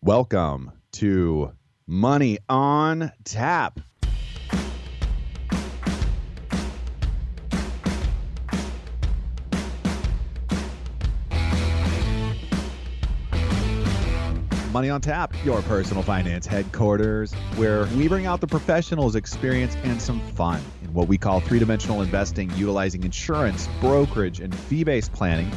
Welcome to Money on Tap. Money on Tap, your personal finance headquarters, where we bring out the professionals' experience and some fun in what we call three-dimensional investing, utilizing insurance, brokerage, and fee-based planning.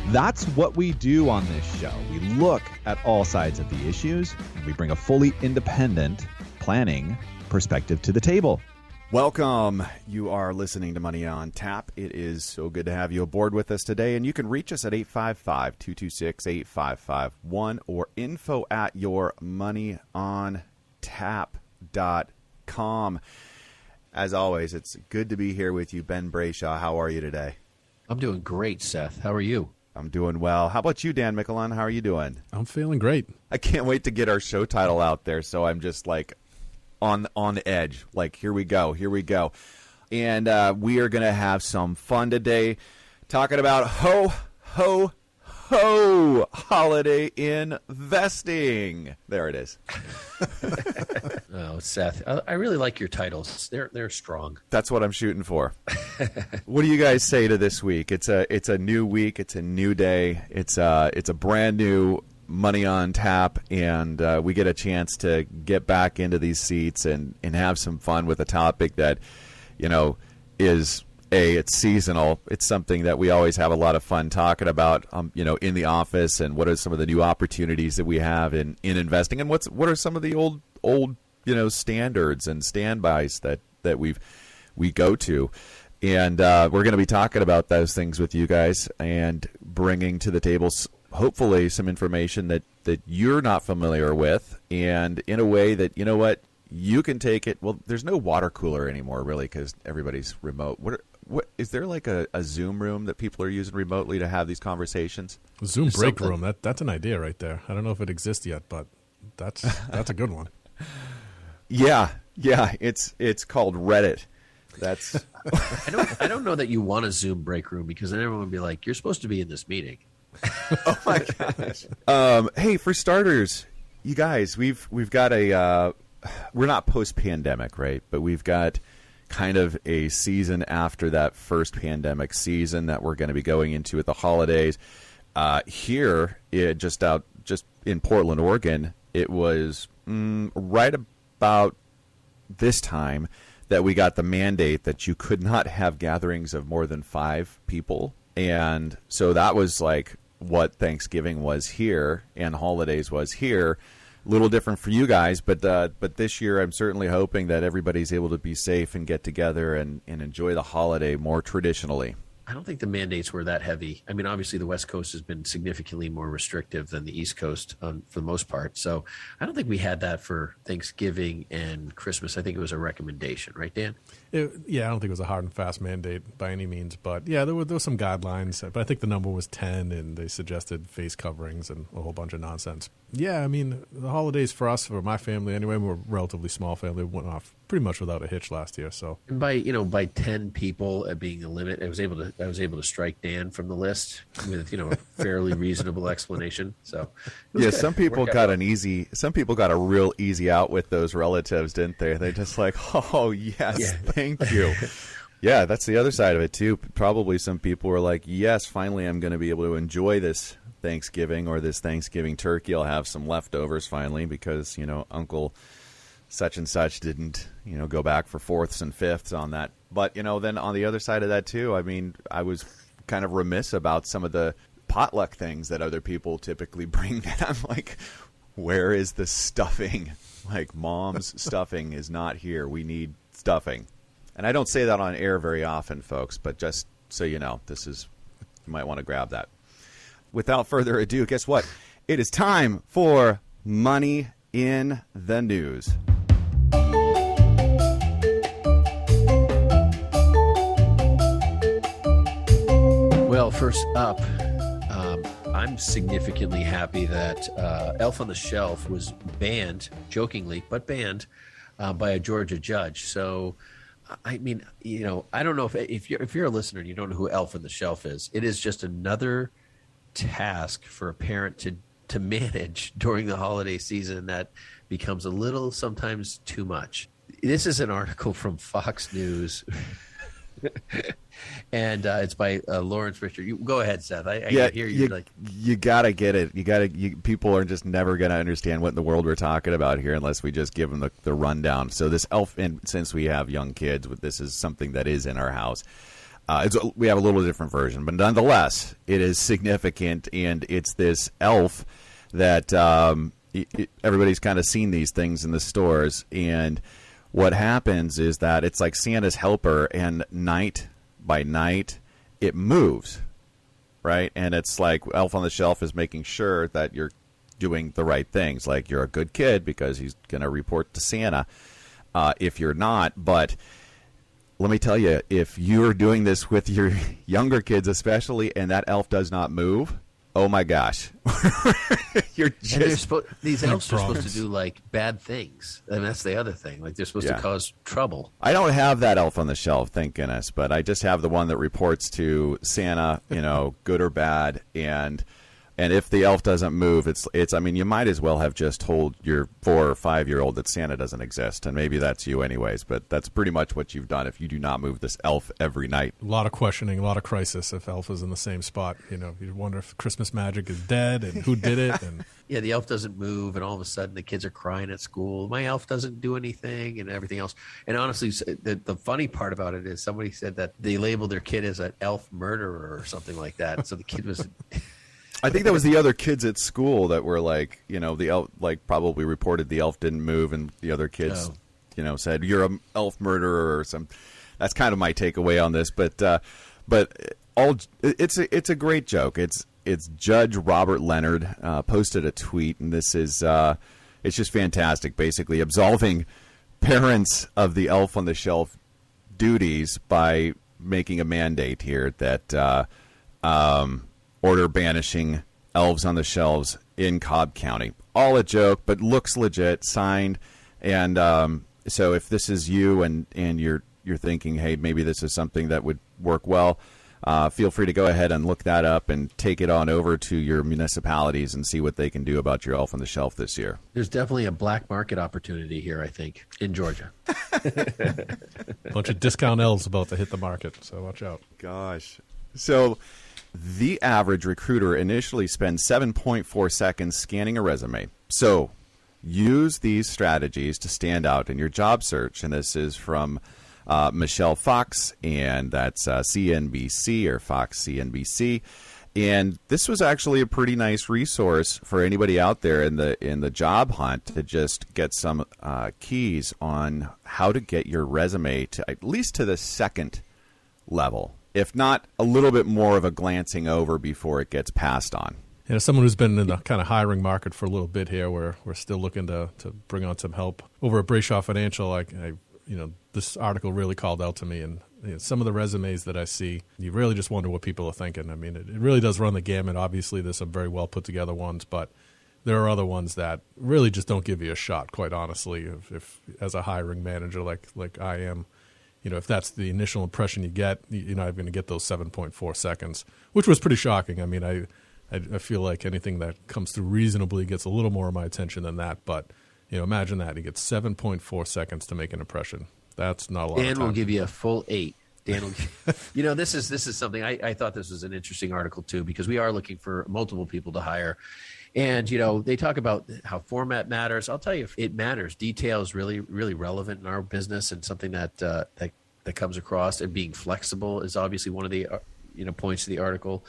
That's what we do on this show. We look at all sides of the issues, and we bring a fully independent planning perspective to the table. Welcome. You are listening to Money on Tap. It is so good to have you aboard with us today, and you can reach us at 855-226-8551 or info@yourmoneyontap.com. As always, it's good to be here with you, Ben Brayshaw. How are you today? I'm doing great, Seth. How are you? I'm doing well. How about you, Dan Mickelon? How are you doing? I'm feeling great. I can't wait to get our show title out there, so I'm just like on edge. Like, here we go. And we are going to have some fun today talking about ho holiday investing. There it is. Oh, Seth, I really like your titles. They're strong. That's what I'm shooting for. What do you guys say to this week? It's a new week. It's a new day. It's a brand new Money on Tap, and we get a chance to get back into these seats and have some fun with a topic that, is it's seasonal. It's something that we always have a lot of fun talking about, in the office, and what are some of the new opportunities that we have in investing, and what are some of the old standards and standbys that we go to. And we're going to be talking about those things with you guys and bringing to the table hopefully some information that you're not familiar with, and in a way that, you can take it. Well, there's no water cooler anymore, really, because everybody's remote. What is there, like a Zoom room that people are using remotely to have these conversations? Zoom break room. That's an idea right there. I don't know if it exists yet, but that's a good one. Yeah. It's called Reddit. That's I don't know that you want a Zoom break room, because then everyone would be like, you're supposed to be in this meeting. Oh my gosh. Hey, for starters, you guys, we've got we're not post-pandemic, right? But we've got kind of a season after that first pandemic season that we're going to be going into at the holidays. Here, just in Portland, Oregon, it was right about this time that we got the mandate that you could not have gatherings of more than 5 people. And so that was like what Thanksgiving was here and holidays was here. A little different for you guys, but this year I'm certainly hoping that everybody's able to be safe and get together and enjoy the holiday more traditionally. I don't think the mandates were that heavy. I mean, obviously the West Coast has been significantly more restrictive than the East Coast for the most part. So I don't think we had that for Thanksgiving and Christmas. I think it was a recommendation, right, Dan? I don't think it was a hard and fast mandate by any means, but yeah, there were some guidelines. But I think the number was 10, and they suggested face coverings and a whole bunch of nonsense. Yeah, I mean, the holidays for us, for my family anyway, we're a relatively small family, went off pretty much without a hitch last year. So, and by 10 people being the limit, I was able to strike Dan from the list with a fairly reasonable explanation. So yeah, some people got a real easy out with those relatives, didn't they? They just like, oh yes, thank you. Yeah, that's the other side of it too. Probably some people were like, yes, finally I'm going to be able to enjoy this Thanksgiving or this Thanksgiving turkey. I'll have some leftovers finally because Uncle such and such didn't go back for 4ths and 5ths on that. But then on the other side of that too, I mean, I was kind of remiss about some of the potluck things that other people typically bring. I'm like, where is the stuffing? Like, Mom's stuffing is not here. We need stuffing. And I don't say that on air very often, folks, but just so you know, you might want to grab that. Without further ado, guess what? It is time for Money in the News. Well, first up, I'm significantly happy that Elf on the Shelf was banned, jokingly, but banned by a Georgia judge. So, I mean, I don't know if you're a listener and you don't know who Elf on the Shelf is. It is just another task for a parent to to manage during the holiday season that becomes a little sometimes too much. This is an article from Fox News. And it's by Lawrence Richter. You go ahead, Seth. I hear you. You gotta get it. People are just never gonna understand what in the world we're talking about here unless we just give them the rundown. So this elf, and since we have young kids, this is something that is in our house. We have a little different version, but nonetheless, it is significant, and it's this elf that everybody's kind of seen these things in the stores, and what happens is that it's like Santa's helper, and night by night it moves, right? And it's like Elf on the Shelf is making sure that you're doing the right things, like you're a good kid because he's going to report to Santa if you're not. But let me tell you, if you're doing this with your younger kids especially, and that elf does not move, oh my gosh. You're just these elves are supposed to do like bad things. I mean, that's the other thing. Like they're supposed to cause trouble. I don't have that Elf on the Shelf, thank goodness, but I just have the one that reports to Santa, good or bad, and if the elf doesn't move, it's. I mean, you might as well have just told your 4 or 5-year-old that Santa doesn't exist, and maybe that's you anyways. But that's pretty much what you've done if you do not move this elf every night. A lot of questioning, a lot of crisis if elf is in the same spot. You wonder if Christmas magic is dead and who did it. And yeah, the elf doesn't move, and all of a sudden the kids are crying at school. My elf doesn't do anything, and everything else. And honestly, the funny part about it is somebody said that they labeled their kid as an elf murderer or something like that. So the kid was. I think that was the other kids at school that were like, the elf, like probably reported the elf didn't move, and the other kids, said you're an elf murderer or some. That's kind of my takeaway on this, but it's a great joke. It's Judge Robert Leonard posted a tweet, and this is it's just fantastic. Basically, absolving parents of the Elf on the Shelf duties by making a mandate here that. Order banishing elves on the shelves in Cobb County. All a joke, but looks legit, signed. And so if this is you and you're thinking, hey, maybe this is something that would work well, feel free to go ahead and look that up and take it on over to your municipalities and see what they can do about your Elf on the Shelf this year. There's definitely a black market opportunity here, I think, in Georgia. A bunch of discount elves about to hit the market, so watch out. Gosh. So the average recruiter initially spends 7.4 seconds scanning a resume. So use these strategies to stand out in your job search. And this is from Michelle Fox, and that's CNBC or Fox CNBC. And this was actually a pretty nice resource for anybody out there in the job hunt to just get some keys on how to get your resume to at least to the second level, if not a little bit more of a glancing over before it gets passed on. As someone who's been in the kind of hiring market for a little bit here, where we're still looking to bring on some help over at Brayshaw Financial, this article really called out to me, and some of the resumes that I see, you really just wonder what people are thinking. I mean, it really does run the gamut. Obviously, there's some very well put together ones, but there are other ones that really just don't give you a shot. Quite honestly, if as a hiring manager like I am. If that's the initial impression you get, you're not going to get those 7.4 seconds, which was pretty shocking. I mean, I feel like anything that comes through reasonably gets a little more of my attention than that. But, imagine that. You get 7.4 seconds to make an impression. That's not a lot of time. Dan will give you a full 8. Dan will this is something I thought this was an interesting article, too, because we are looking for multiple people to hire. And, they talk about how format matters. I'll tell you, it matters. Detail is really, really relevant in our business, and something that comes across. And being flexible is obviously one of the points of the article.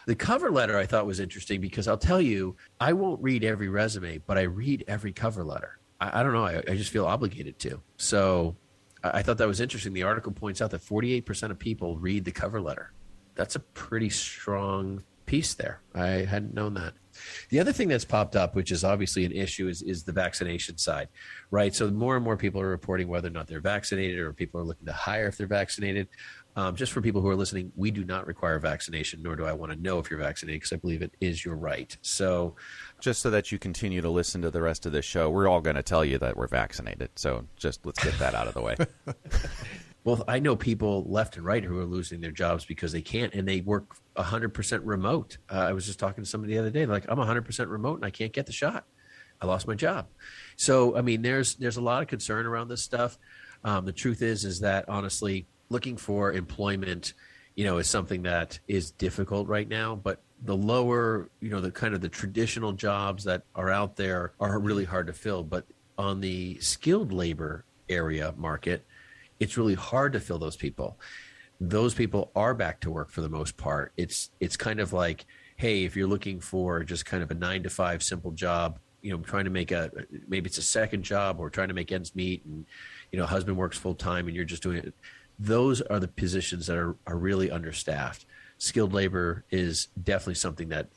The cover letter I thought was interesting because I'll tell you, I won't read every resume, but I read every cover letter. I don't know. I just feel obligated to. So I thought that was interesting. The article points out that 48% of people read the cover letter. That's a pretty strong piece there. I hadn't known that. The other thing that's popped up, which is obviously an issue, is the vaccination side, right? So more and more people are reporting whether or not they're vaccinated, or people are looking to hire if they're vaccinated. Just for people who are listening, we do not require vaccination, nor do I want to know if you're vaccinated, because I believe it is your right. So just so that you continue to listen to the rest of this show, we're all going to tell you that we're vaccinated. So just let's get that out of the way. Well, I know people left and right who are losing their jobs because they can't, and they work 100% remote. I was just talking to somebody the other day, like, I'm 100% remote and I can't get the shot. I lost my job. So, I mean, there's a lot of concern around this stuff. The truth is that honestly, looking for employment, is something that is difficult right now. But the lower, the kind of the traditional jobs that are out there are really hard to fill. But on the skilled labor area market, it's really hard to fill those people. Those people are back to work for the most part. It's kind of like, hey, if you're looking for just kind of a 9-to-5 simple job, trying to make maybe it's a second job or trying to make ends meet, and husband works full time and you're just doing it. Those are the positions that are really understaffed. Skilled labor is definitely something that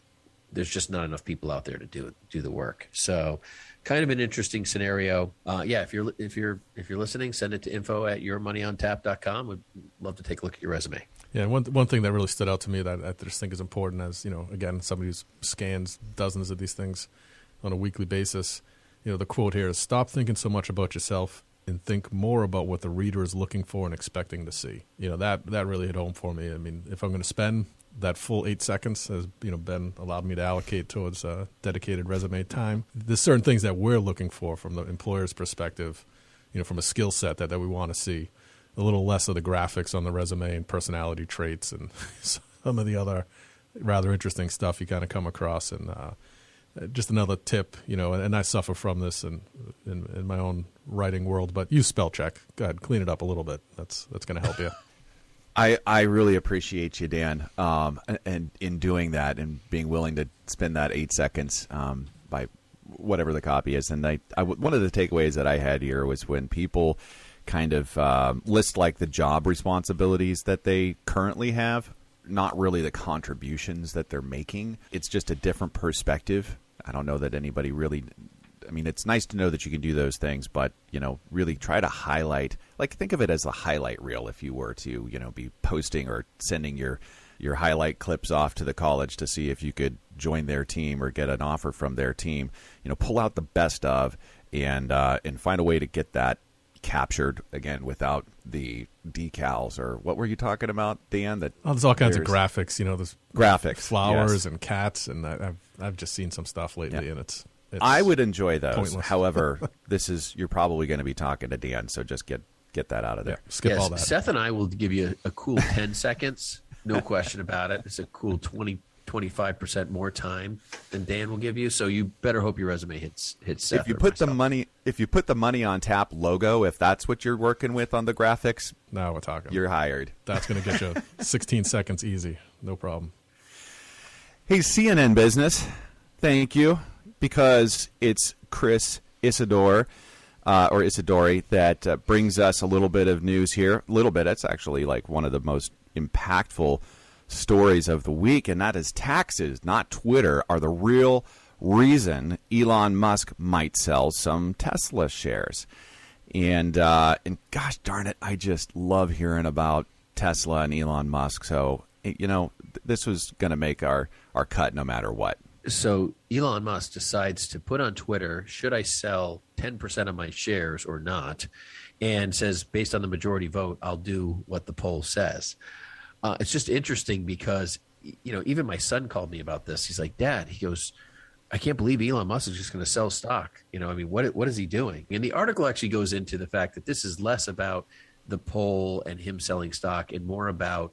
there's just not enough people out there to do the work. So, kind of an interesting scenario. If you're listening, send it to info@yourmoneyontap.com. Would love to take a look at your resume. Yeah, one thing that really stood out to me that I just think is important, as again, somebody who scans dozens of these things on a weekly basis. The quote here is, "Stop thinking so much about yourself and think more about what the reader is looking for and expecting to see." That really hit home for me. I mean, if I'm going to spend that full 8 seconds, as Ben allowed me to allocate towards dedicated resume time, there's certain things that we're looking for from the employer's perspective, from a skill set that we want to see. A little less of the graphics on the resume and personality traits and some of the other rather interesting stuff you kind of come across. And just another tip, and I suffer from this in my own writing world, but use spell check. Go ahead, clean it up a little bit. That's going to help you. I really appreciate you, Dan, and in doing that and being willing to spend that 8 seconds by whatever the copy is. And one of the takeaways that I had here was when people kind of list like the job responsibilities that they currently have, not really the contributions that they're making. It's just a different perspective. I don't know that anybody really, I mean, it's nice to know that you can do those things, but, really try to highlight, like think of it as a highlight reel if you were to, be posting or sending your highlight clips off to the college to see if you could join their team or get an offer from their team. Pull out the best of and find a way to get that captured again without the decals. Or what were you talking about, Dan? There's all kinds of graphics. There's graphics, flowers, yes, and cats, and I've just seen some stuff lately, and it's I would enjoy those. Pointless. However, you're probably going to be talking to Dan, so just get that out of there. Yeah, skip all that. Seth and I will give you a cool 10 seconds, no question about it. It's a cool 25% more time than Dan will give you. So you better hope your resume hits Seth. If you put the money on tap logo, if that's what you're working with on the graphics, now we're talking. You're hired. That's going to get you 16 seconds easy, no problem. Hey, CNN Business, thank you, because it's Chris Isidore or Isidori that brings us a little bit of news here. A little bit. It's actually like one of the most impactful stories of the week, and that is taxes, not Twitter, are the real reason Elon Musk might sell some Tesla shares. And gosh darn it, I just love hearing about Tesla and Elon Musk. So, this was going to make our cut no matter what. So Elon Musk decides to put on Twitter, should I sell 10% of my shares or not? And says, based on the majority vote, I'll do what the poll says. It's just interesting because, even my son called me about this. He's like, Dad, he goes, I can't believe Elon Musk is just going to sell stock. What is he doing? And the article actually goes into the fact that this is less about the poll and him selling stock and more about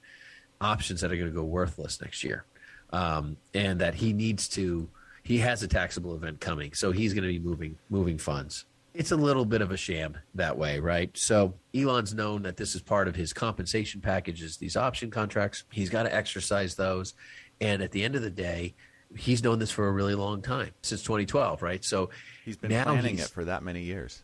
options that are going to go worthless next year. And that he has a taxable event coming. So he's going to be moving funds. It's a little bit of a sham that way, right? So Elon's known that this is part of his compensation packages, these option contracts. He's got to exercise those. And at the end of the day, he's known this for a really long time, since 2012, right? So he's been planning it for that many years.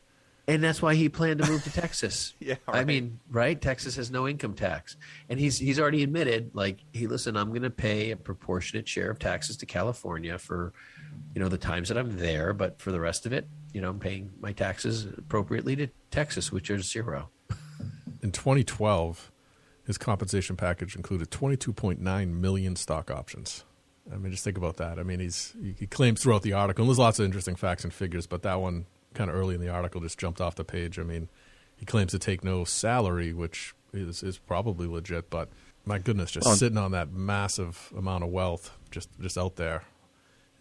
And that's why he planned to move to Texas. Yeah, right. I mean, right? Texas has no income tax. And he's already admitted, like, hey, listen, I'm going to pay a proportionate share of taxes to California for, the times that I'm there. But for the rest of it, I'm paying my taxes appropriately to Texas, which is 0. In 2012, his compensation package included 22.9 million stock options. I mean, just think about that. I mean, he claims throughout the article, and there's lots of interesting facts and figures, but that one kind of early in the article just jumped off the page. I mean, He claims to take no salary, which is probably legit, but my goodness, just sitting on that massive amount of wealth just out there.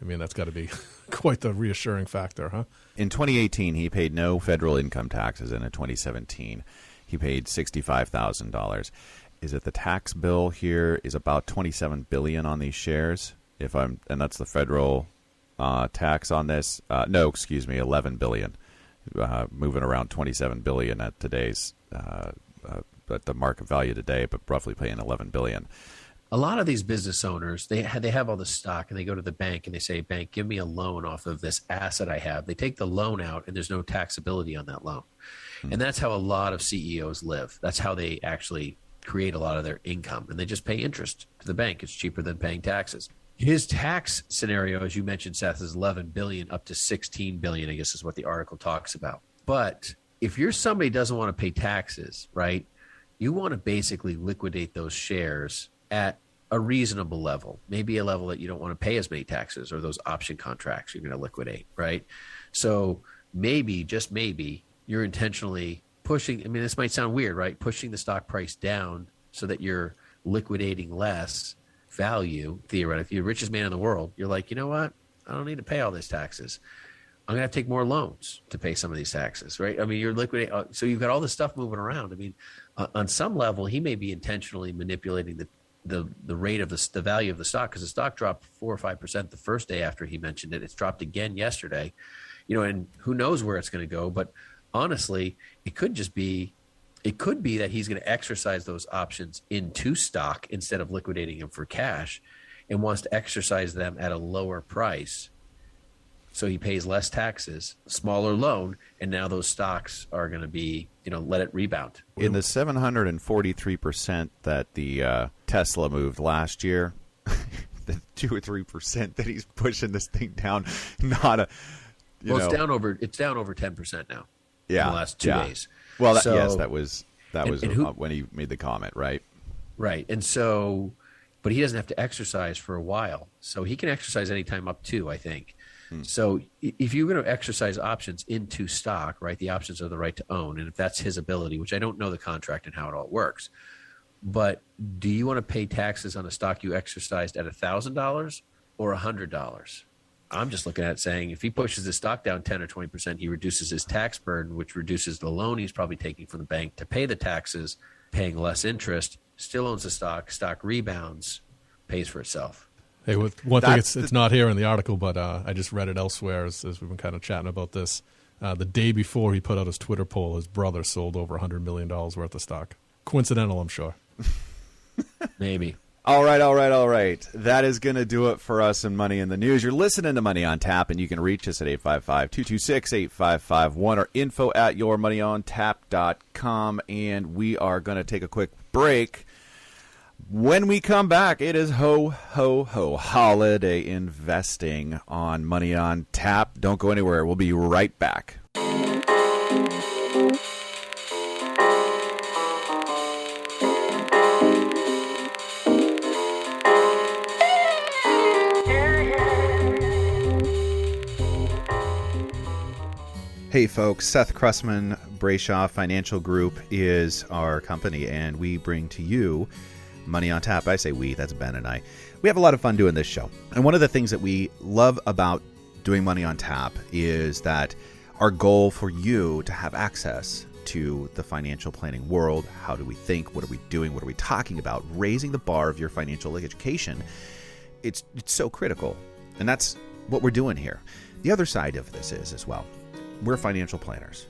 I mean, that's got to be quite the reassuring factor, huh? In 2018, he paid no federal income taxes, and in 2017, he paid $65,000. Is it the tax bill here is about $27 billion on these shares? And that's the federal tax on this. No, excuse me, $11 billion. Moving around $27 billion at today's at the market value today, but roughly paying $11 billion. A lot of these business owners, they have all the stock, and they go to the bank and they say, "Bank, give me a loan off of this asset I have." They take the loan out, and there's no taxability on that loan. And that's how a lot of CEOs live. That's how they actually create a lot of their income, and they just pay interest to the bank. It's cheaper than paying taxes. His tax scenario, as you mentioned, Seth, is $11 billion up to $16 billion, I guess is what the article talks about. But if you're somebody who doesn't want to pay taxes, right, you want to basically liquidate those shares at a reasonable level, maybe a level that you don't want to pay as many taxes, or those option contracts you're going to liquidate, right? So maybe, just maybe, you're intentionally pushing, I mean, this might sound weird, right? Pushing the stock price down so that you're liquidating less value, theoretically. You're the richest man in the world. You're like, you know what? I don't need to pay all these taxes. I'm going to have to take more loans to pay some of these taxes, right? I mean, you're liquidating. So you've got all this stuff moving around. I mean, on some level, he may be intentionally manipulating the rate of the value of the stock, because the stock dropped 4 or 5% the first day after he mentioned it. It's dropped again yesterday, and who knows where it's going to go. But honestly, it could be that he's going to exercise those options into stock instead of liquidating them for cash, and wants to exercise them at a lower price. So he pays less taxes, smaller loan, and now those stocks are going to be, let it rebound. In the 743% that the Tesla moved last year, the 2 or 3% that he's pushing this thing down, it's down over 10% now. Yeah, in the last 2 days. Well, that was when he made the comment, right? Right, and so, but he doesn't have to exercise for a while, so he can exercise anytime up to, I think. So if you're going to exercise options into stock, right, the options are the right to own. And if that's his ability, which I don't know the contract and how it all works, but do you want to pay taxes on a stock you exercised at $1,000 or $100? I'm just looking at it saying, if he pushes his stock down 10 or 20%, he reduces his tax burden, which reduces the loan he's probably taking from the bank to pay the taxes, paying less interest, still owns the stock rebounds, pays for itself. Hey, one thing, it's not here in the article, but I just read it elsewhere as we've been kind of chatting about this. The day before he put out his Twitter poll, his brother sold over $100 million worth of stock. Coincidental, I'm sure. Maybe. All right. That is going to do it for us in Money in the News. You're listening to Money on Tap, and you can reach us at 855-226-8551 or info@yourmoneyontap.com. And we are going to take a quick break. When we come back, it is ho, ho, ho, holiday investing on Money on Tap. Don't go anywhere. We'll be right back. Hey folks, Seth Krussman, Brayshaw Financial Group is our company, and we bring to you Money on Tap. I say we, that's Ben and I. We have a lot of fun doing this show. And one of the things that we love about doing Money on Tap is that our goal for you to have access to the financial planning world. How do we think? What are we doing? What are we talking about? Raising the bar of your financial education. It's so critical. And that's what we're doing here. The other side of this is as well, we're financial planners.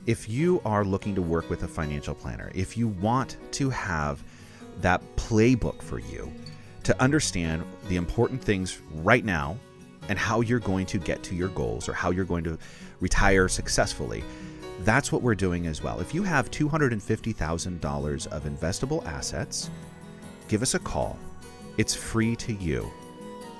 If you are looking to work with a financial planner, if you want to have that playbook for you to understand the important things right now and how you're going to get to your goals or how you're going to retire successfully, that's what we're doing as well. If you have $250,000 of investable assets, give us a call. It's free to you,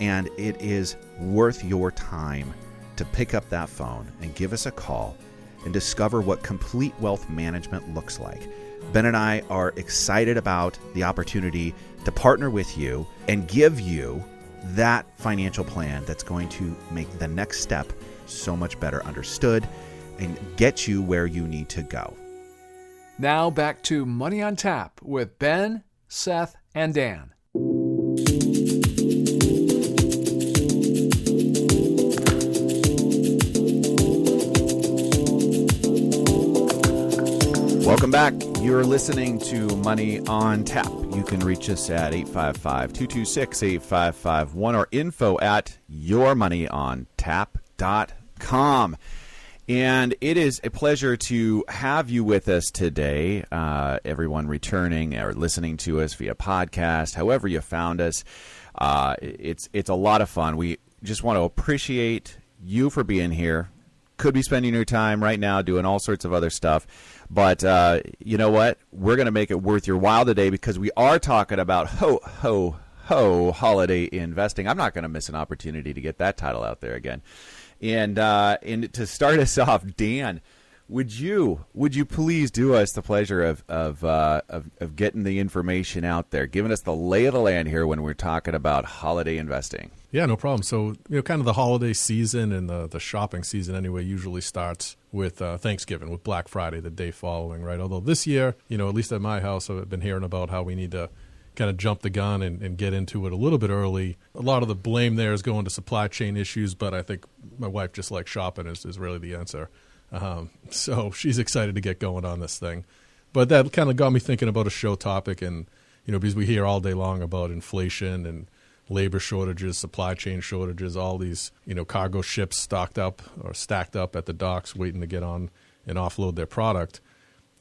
and it is worth your time to pick up that phone and give us a call and discover what complete wealth management looks like. Ben and I are excited about the opportunity to partner with you and give you that financial plan that's going to make the next step so much better understood and get you where you need to go. Now back to Money on Tap with Ben, Seth, and Dan. Welcome back. You're listening to Money on Tap. You can reach us at 855-226-8551 or info at yourmoneyontap.com. And it is a pleasure to have you with us today, everyone returning or listening to us via podcast, however you found us. It's a lot of fun. We just want to appreciate you for being here. Could be spending your time right now doing all sorts of other stuff. But you know what? We're going to make it worth your while today because we are talking about holiday investing. I'm not going to miss an opportunity to get that title out there again. And to start us off, Dan, would you please do us the pleasure of getting the information out there, giving us the lay of the land here when we're talking about holiday investing? Yeah, no problem. So, kind of the holiday season and the shopping season anyway usually starts with Thanksgiving, with Black Friday, the day following, right? Although this year, at least at my house, I've been hearing about how we need to kind of jump the gun and get into it a little bit early. A lot of the blame there is going to supply chain issues, but I think my wife just likes shopping is really the answer. So she's excited to get going on this thing. But that kind of got me thinking about a show topic, and because we hear all day long about inflation and labor shortages, supply chain shortages, all these cargo ships stocked up or stacked up at the docks waiting to get on and offload their product.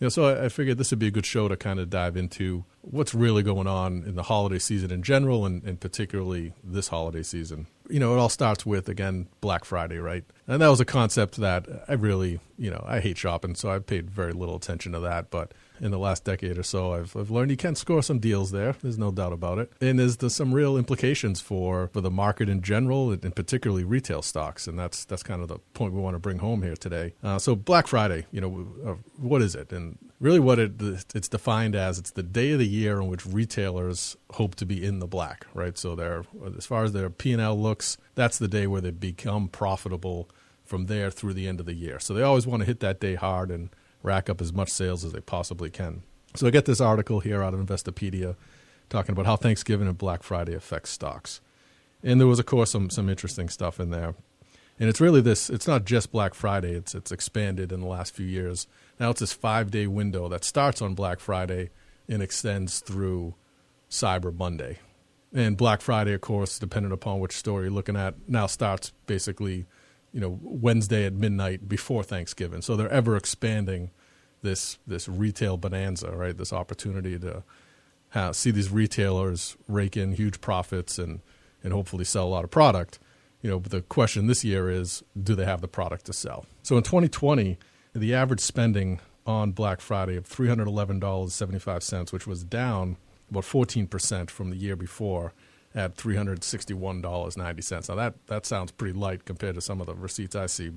So I figured this would be a good show to kind of dive into what's really going on in the holiday season in general and particularly this holiday season. It all starts with, again, Black Friday, right? And that was a concept that I really, I hate shopping, so I've paid very little attention to that. But in the last decade or so, I've learned you can score some deals there. There's no doubt about it. And there's some real implications for the market in general and particularly retail stocks. And that's kind of the point we want to bring home here today. So Black Friday, what is it? And really what it's defined as, it's the day of the year in which retailers hope to be in the black, right? So as far as their P&L looks, that's the day where they become profitable from there through the end of the year. So they always want to hit that day hard and rack up as much sales as they possibly can. So I get this article here out of Investopedia talking about how Thanksgiving and Black Friday affects stocks. And there was, of course, some interesting stuff in there. And it's really it's not just Black Friday. It's expanded in the last few years. Now it's this 5-day window that starts on Black Friday and extends through Cyber Monday. And Black Friday, of course, depending upon which store you're looking at, now starts basically Wednesday at midnight before Thanksgiving. So they're ever expanding this retail bonanza, right? This opportunity to see these retailers rake in huge profits and hopefully sell a lot of product. But the question this year is, do they have the product to sell? So in 2020, the average spending on Black Friday of $311.75, which was down about 14% from the year before, at $361.90. Now that sounds pretty light compared to some of the receipts I see.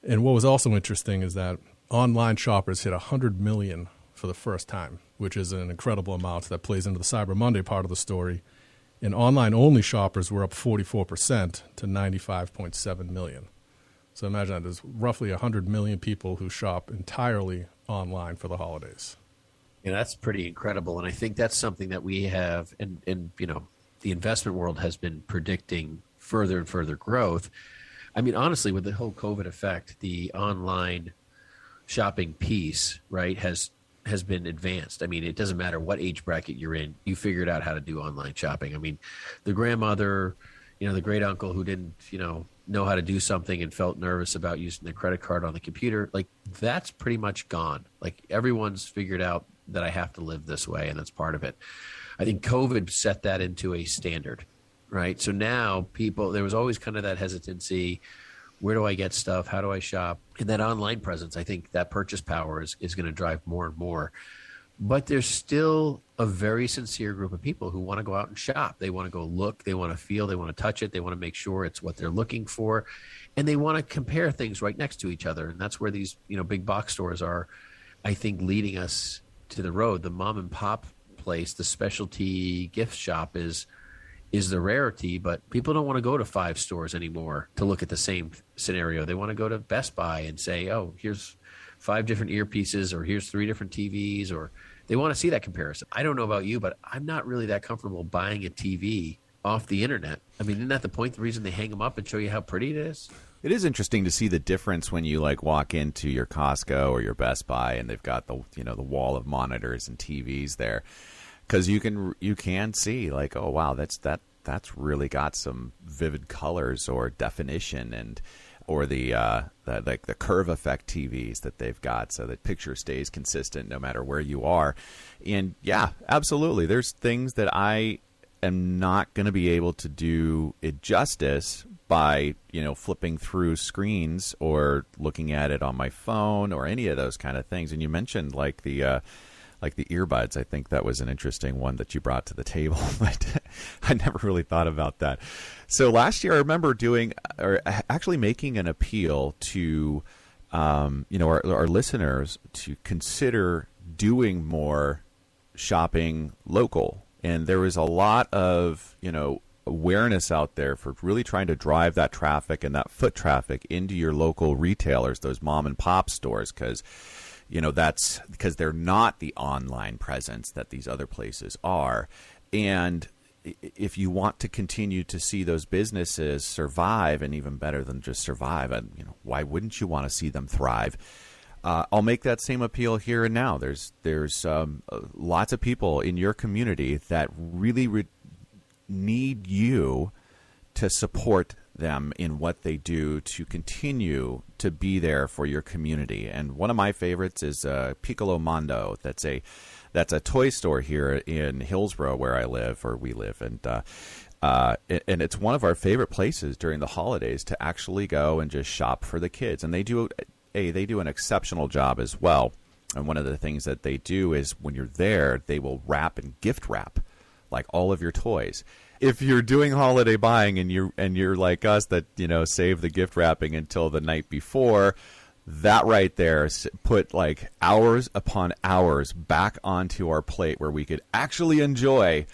And what was also interesting is that online shoppers hit 100 million for the first time, which is an incredible amount that plays into the Cyber Monday part of the story. And online-only shoppers were up 44% to 95.7 million. So imagine that there's roughly 100 million people who shop entirely online for the holidays. Yeah, that's pretty incredible. And I think that's something that we have, and the investment world has been predicting further and further growth. I mean, honestly, with the whole COVID effect, the online shopping piece, right, has been advanced. I mean, it doesn't matter what age bracket you're in, you figured out how to do online shopping. I mean, the grandmother, the great uncle who didn't, know how to do something and felt nervous about using their credit card on the computer, like that's pretty much gone. Like everyone's figured out that I have to live this way, and that's part of it. I think COVID set that into a standard, right? So now there was always kind of that hesitancy. Where do I get stuff? How do I shop? And that online presence, I think that purchase power is going to drive more and more. But there's still a very sincere group of people who want to go out and shop. They want to go look, they want to feel, they want to touch it. They want to make sure it's what they're looking for. And they want to compare things right next to each other. And that's where these, big box stores are, I think, leading us to the road. The mom and pop place, the specialty gift shop is the rarity, but people don't want to go to 5 stores anymore to look at the same scenario. They want to go to Best Buy and say, oh, here's 5 different earpieces, or here's 3 different TVs, or they want to see that comparison. I don't know about you, but I'm not really that comfortable buying a TV off the internet. I mean, isn't that the point, the reason they hang them up and show you how pretty it is? It is interesting to see the difference when you like walk into your Costco or your Best Buy and they've got the the wall of monitors and TVs there, because you can see like, oh wow, that's really got some vivid colors or definition, or the curve effect TVs that they've got, so that picture stays consistent no matter where you are. And yeah, absolutely, there's things that I am not going to be able to do it justice by flipping through screens or looking at it on my phone or any of those kind of things. And you mentioned like the earbuds. I think that was an interesting one that you brought to the table, but I never really thought about that. So last year I remember actually making an appeal to our listeners to consider doing more shopping local. And there was a lot of awareness out there for really trying to drive that traffic and that foot traffic into your local retailers, those mom and pop stores, because that's because they're not the online presence that these other places are. And if you want to continue to see those businesses survive, and even better than just survive, why wouldn't you want to see them thrive? I'll make that same appeal here and now. There's lots of people in your community that really need you to support them in what they do to continue to be there for your community. And one of my favorites is Piccolo Mondo. That's a toy store here in Hillsborough where we live, and it's one of our favorite places during the holidays to actually go and just shop for the kids. And they do an exceptional job as well. And one of the things that they do is when you're there, they will wrap and gift wrap like all of your toys. If you're doing holiday buying and you're like us that save the gift wrapping until the night before, that right there put like hours upon hours back onto our plate where we could actually enjoy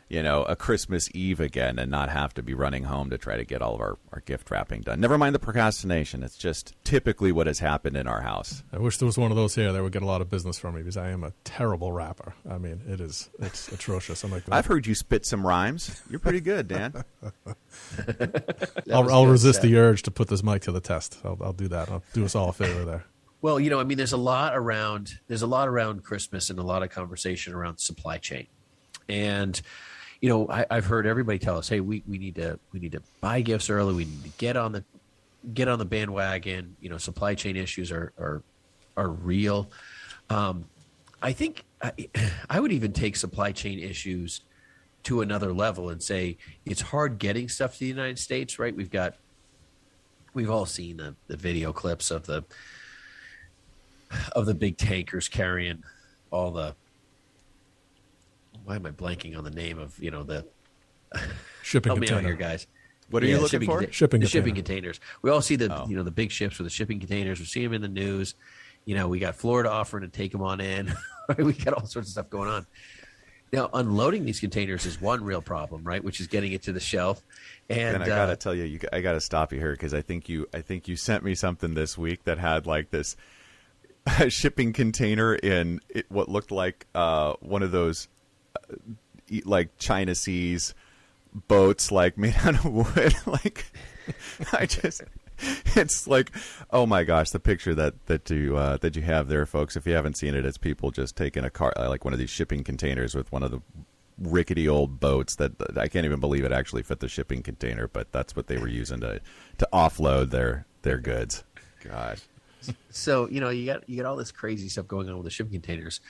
a Christmas Eve again and not have to be running home to try to get all of our gift wrapping done. Never mind the procrastination. It's just typically what has happened in our house. I wish there was one of those here that would get a lot of business from me, because I am a terrible rapper. I mean, it's atrocious. I'm like, I've heard you spit some rhymes. You're pretty good, Dan. I'll resist the urge to put this mic to the test. I'll do that. I'll do us all a favor there. Well, there's a lot around Christmas and a lot of conversation around supply chain. And I've heard everybody tell us, hey, we need to buy gifts early. We need to get on the bandwagon. Supply chain issues are real. I think I would even take supply chain issues to another level and say it's hard getting stuff to the United States, right? We've all seen the video clips of the big tankers carrying all the. Why am I blanking on the name of the shipping help container? Me out here, guys. What are you looking for? Shipping containers. We all see the big ships with the shipping containers. We see them in the news. We got Florida offering to take them on in. We got all sorts of stuff going on. Now, unloading these containers is one real problem, right? Which is getting it to the shelf. And I gotta tell you, I gotta stop you here because I think you sent me something this week that had like this shipping container in what looked like one of those. Like China Seas boats, like made out of wood. Like it's like, oh my gosh, the picture that you have there, folks. If you haven't seen it, it's people just taking a car, like one of these shipping containers with one of the rickety old boats that I can't even believe it actually fit the shipping container, but that's what they were using to offload their goods. Gosh. So you got all this crazy stuff going on with the shipping containers.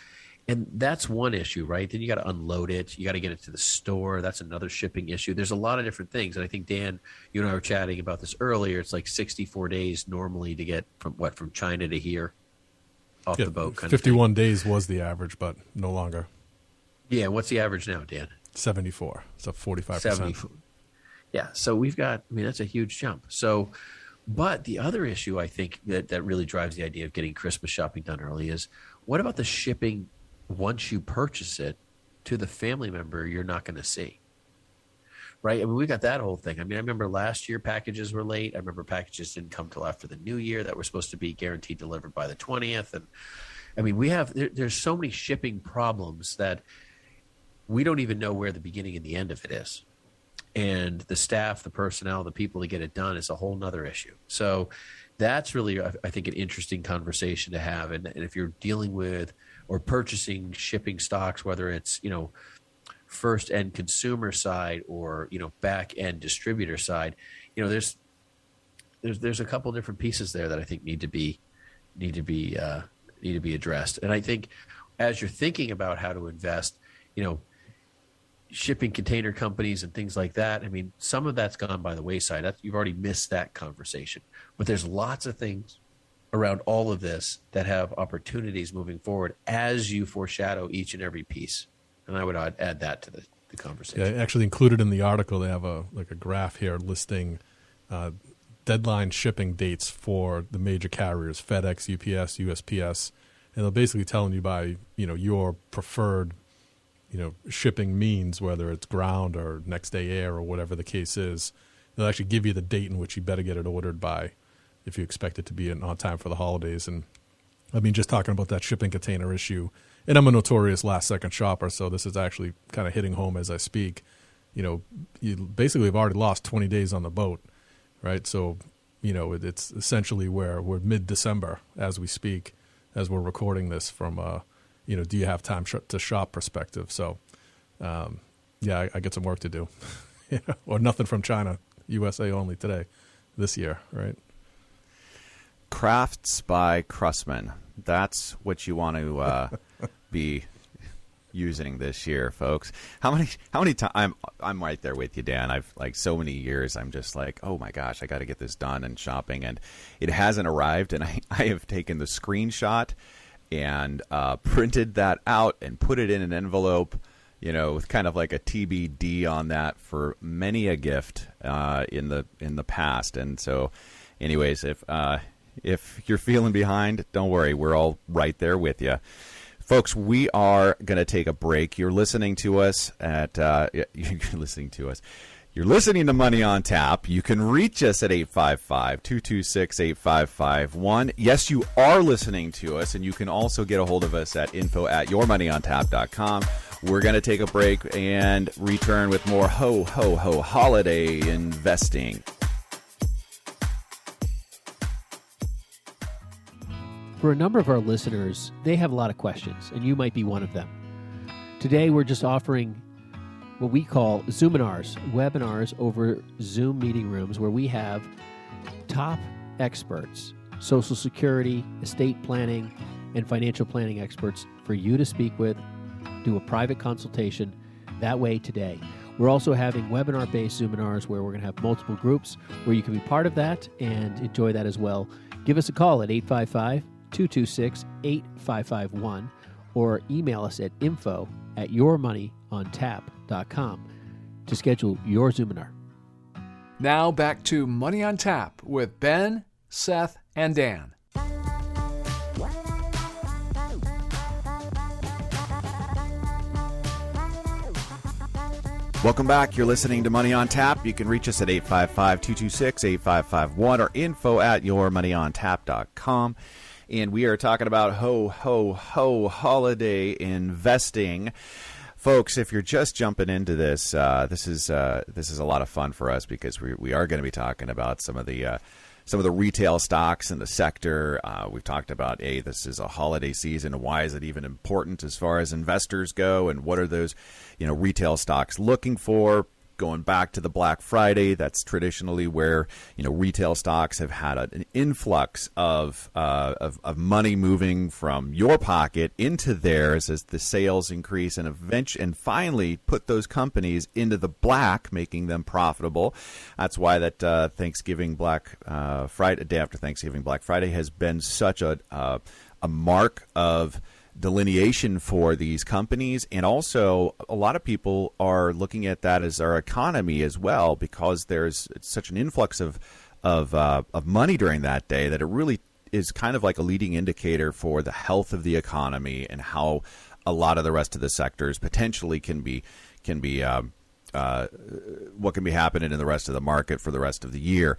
And that's one issue, right? Then you got to unload it. You got to get it to the store. That's another shipping issue. There's a lot of different things. And I think, Dan, you and I were chatting about this earlier. It's like 64 days normally to get from China to here off the boat. 51 days was the average, but no longer. Yeah. What's the average now, Dan? 74. So 45%. 74. Yeah. So we've got, that's a huge jump. So, but the other issue I think that really drives the idea of getting Christmas shopping done early is what about the shipping once you purchase it to the family member you're not going to see, right? I mean, we got that whole thing. I mean, I remember last year packages were late. I remember packages didn't come till after the new year that were supposed to be guaranteed delivered by the 20th. And I mean, there's so many shipping problems that we don't even know where the beginning and the end of it is. And the staff, the personnel, the people to get it done is a whole nother issue. So that's really, I think, an interesting conversation to have. And if you're dealing with or purchasing shipping stocks, whether it's, first end consumer side or, back end distributor side, there's a couple different pieces there that I think need to be addressed. And I think as you're thinking about how to invest, shipping container companies and things like that, I mean, some of that's gone by the wayside. You've already missed that conversation. But there's lots of things around all of this that have opportunities moving forward as you foreshadow each and every piece. And I would add that to the conversation. Yeah, actually included in the article, they have a graph here listing deadline shipping dates for the major carriers, FedEx, UPS, USPS, and they're basically telling you by, your preferred shipping means, whether it's ground or next day air or whatever the case is. They'll actually give you the date in which you better get it ordered by if you expect it to be on time for the holidays. And I mean, just talking about that shipping container issue, and I'm a notorious last second shopper, so this is actually kind of hitting home as I speak. You basically have already lost 20 days on the boat, right? So, it's essentially where we're mid-December as we speak, as we're recording this from do you have time to shop perspective. So, I get some work to do. Or nothing from China, USA only this year, right? Crafts by Krussman. That's what you want to be using this year, folks. How many times I'm right there with you, Dan. I've so many years I'm just like, oh my gosh, I got to get this done and shopping, and it hasn't arrived, and I have taken the screenshot and printed that out and put it in an envelope, with kind of like a TBD on that for many a gift in the past. And so, anyways, if you're feeling behind, don't worry, we're all right there with you. Folks, we are going to take a break. You're listening to us You're listening to Money on Tap. You can reach us at 855-226-8551. Yes, you are listening to us, and you can also get a hold of us at info@yourmoneyontap.com. We're going to take a break and return with more ho, ho, ho holiday investing. For a number of our listeners, they have a lot of questions, and you might be one of them. Today, we're just offering what we call Zoominars, webinars over Zoom meeting rooms where we have top experts, Social Security, estate planning, and financial planning experts for you to speak with, do a private consultation that way today. We're also having webinar-based Zoominars where we're going to have multiple groups where you can be part of that and enjoy that as well. Give us a call at 855-226-8551 or email us at info@yourmoneyontap.com to schedule your Zoominar. Now back to Money on Tap with Ben, Seth, and Dan. Welcome back. You're listening to Money on Tap. You can reach us at 855-226-8551 or info@yourmoneyontap.com. And we are talking about ho, ho, ho holiday investing. Folks, if you're just jumping into this, this is a lot of fun for us because we are going to be talking about some of the retail stocks in the sector. We've talked about, this is a holiday season, and why is it even important as far as investors go, and what are those, retail stocks looking for? Going back to the Black Friday, that's traditionally where retail stocks have had an influx of money moving from your pocket into theirs as the sales increase and finally put those companies into the black, making them profitable. That's why that Thanksgiving Black Friday, day after Thanksgiving Black Friday, has been such a mark of delineation for these companies. And also a lot of people are looking at that as our economy as well, because there's such an influx of money during that day that it really is kind of like a leading indicator for the health of the economy and how a lot of the rest of the sectors potentially can be what can be happening in the rest of the market for the rest of the year.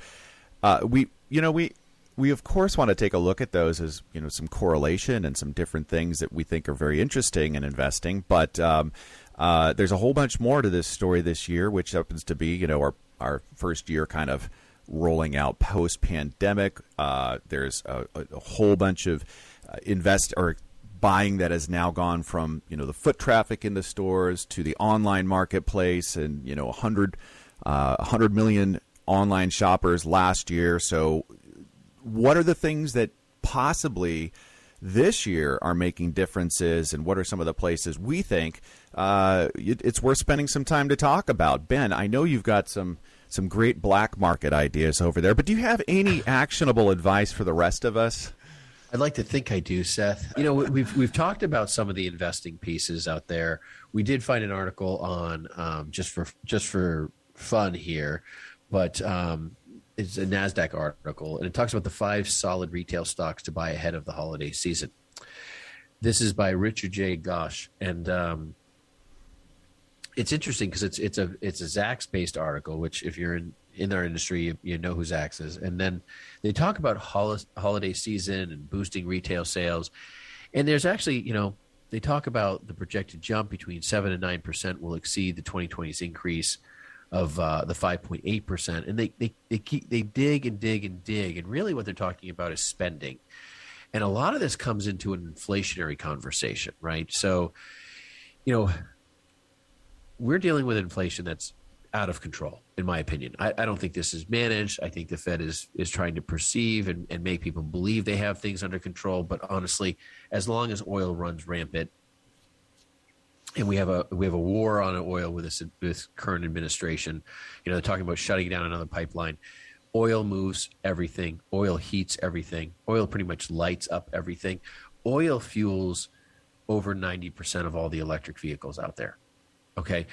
We of course want to take a look at those as some correlation and some different things that we think are very interesting in investing. But there's a whole bunch more to this story this year, which happens to be our first year kind of rolling out post-pandemic. There's a whole bunch of buying that has now gone from the foot traffic in the stores to the online marketplace, and 100 million online shoppers last year. So what are the things that possibly this year are making differences, and what are some of the places we think it's worth spending some time to talk about? Ben, I know you've got some great black market ideas over there, but do you have any actionable advice for the rest of us? I'd like to think I do, Seth. We've talked about some of the investing pieces out there. We did find an article on just for fun here, but it's a NASDAQ article, and it talks about the 5 solid retail stocks to buy ahead of the holiday season. This is by Richard J. Gosch, and it's interesting because it's a Zacks based article, which if you're in our industry, you know who Zacks is. And then they talk about holiday season and boosting retail sales. And there's actually, they talk about the projected jump between 7 and 9% will exceed the 2020's increase of the 5.8%. And they dig and dig and dig. And really what they're talking about is spending. And a lot of this comes into an inflationary conversation, right? So, we're dealing with inflation that's out of control, in my opinion. I don't think this is managed. I think the Fed is trying to perceive and make people believe they have things under control. But honestly, as long as oil runs rampant, and we have a war on oil with this current administration, they're talking about shutting down another pipeline. Oil moves everything. Oil heats everything. Oil pretty much lights up everything. Oil fuels over 90% of all the electric vehicles out there. Okay,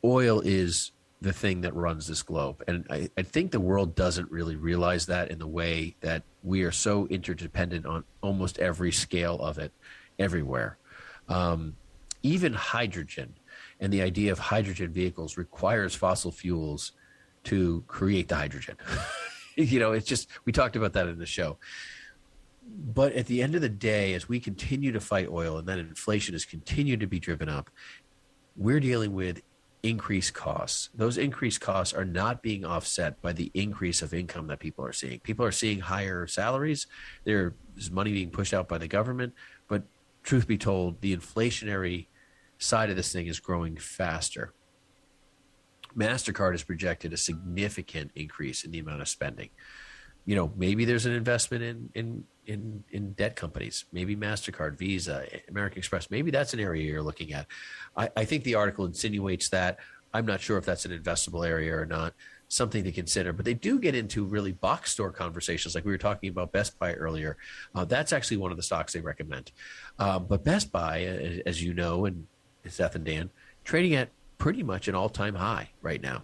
oil is the thing that runs this globe. And I think the world doesn't really realize that in the way that we are so interdependent on almost every scale of it everywhere. Even hydrogen and the idea of hydrogen vehicles requires fossil fuels to create the hydrogen. It's just, we talked about that in the show. But at the end of the day, as we continue to fight oil and then inflation has continued to be driven up, we're dealing with increased costs. Those increased costs are not being offset by the increase of income that people are seeing. People are seeing higher salaries. There's money being pushed out by the government. But truth be told, the inflationary side of this thing is growing faster. MasterCard has projected a significant increase in the amount of spending. Maybe there's an investment in debt companies, maybe MasterCard, Visa, American Express. Maybe that's an area you're looking at. I think the article insinuates that. I'm not sure if that's an investable area or not, something to consider. But they do get into really box store conversations, like we were talking about Best Buy earlier. That's actually one of the stocks they recommend. But Best Buy, as you know, and Seth and Dan, trading at pretty much an all-time high right now.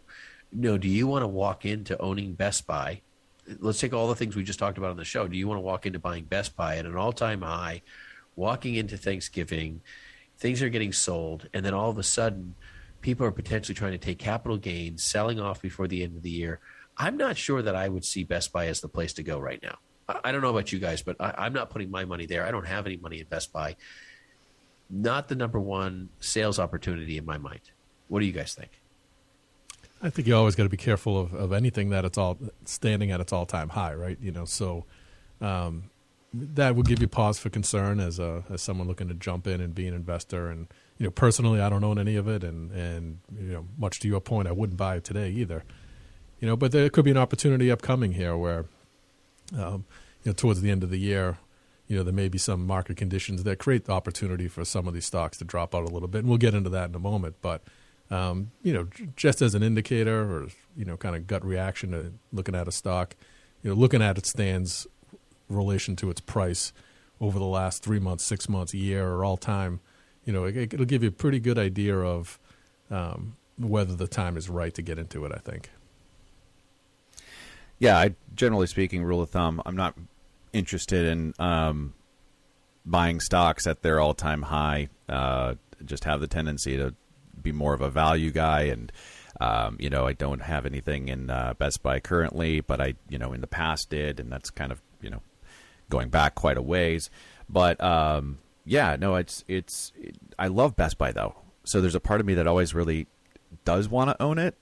Do you want to walk into owning Best Buy? Let's take all the things we just talked about on the show. Do you want to walk into buying Best Buy at an all-time high, walking into Thanksgiving, things are getting sold, and then all of a sudden people are potentially trying to take capital gains, selling off before the end of the year? I'm not sure that I would see Best Buy as the place to go right now. I don't know about you guys, but I'm not putting my money there. I don't have any money in Best Buy. Not the number one sales opportunity in my mind. What do you guys think? I think you always got to be careful of anything that it's all standing at its all-time high, right? So that would give you pause for concern as someone looking to jump in and be an investor. And personally, I don't own any of it, and much to your point, I wouldn't buy it today either. But there could be an opportunity upcoming here where, towards the end of the year, there may be some market conditions that create the opportunity for some of these stocks to drop out a little bit, and we'll get into that in a moment, but. Just as an indicator or, kind of gut reaction to looking at a stock, looking at its stands relation to its price over the last 3 months, 6 months, a year, or all time, it'll give you a pretty good idea of whether the time is right to get into it, I think. Yeah, generally speaking, rule of thumb, I'm not interested in buying stocks at their all-time high. Just have the tendency to be more of a value guy, and I don't have anything in Best Buy currently, but I, in the past did, and that's kind of, going back quite a ways. But I love Best Buy though. So there's a part of me that always really does want to own it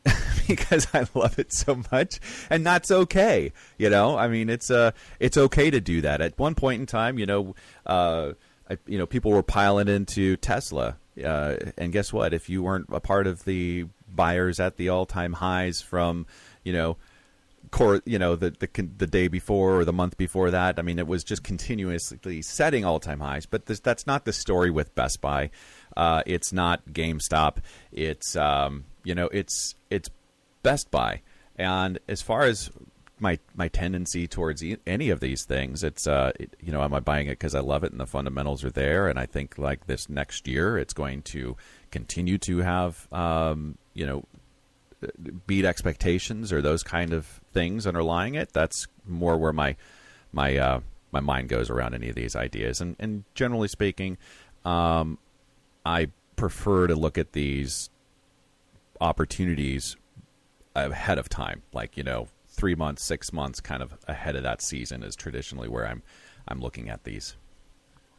because I love it so much, and that's okay. I mean, it's okay to do that. At one point in time, people were piling into Tesla, and guess what? If you weren't a part of the buyers at the all-time highs from, the day before or the month before that, I mean, it was just continuously setting all-time highs. But that's not the story with Best Buy. It's not GameStop. It's it's Best Buy. And as far as my tendency towards any of these things, it's am I buying it because I love it and the fundamentals are there, and I think like this next year it's going to continue to have beat expectations or those kind of things underlying it. That's more where my mind goes around any of these ideas. And generally speaking, I prefer to look at these opportunities ahead of time, like 3 months, 6 months, kind of ahead of that season is traditionally where I'm looking at these.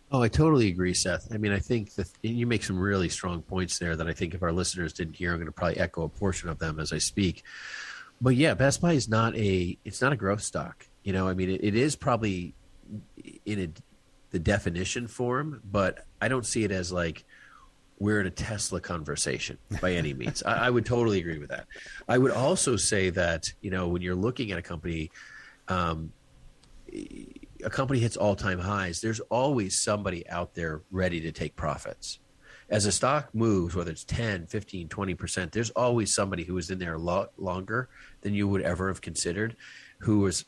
Oh, I totally agree, Seth. I mean, I think that you make some really strong points there that I think if our listeners didn't hear, I'm going to probably echo a portion of them as I speak. But yeah, Best Buy is not a growth stock. I mean, it is probably in the definition form, but I don't see it as like we're in a Tesla conversation by any means. I would totally agree with that. I would also say that, when you're looking at a company hits all-time highs, there's always somebody out there ready to take profits. As a stock moves, whether it's 10, 15, 20%, there's always somebody who is in there a lot longer than you would ever have considered, who was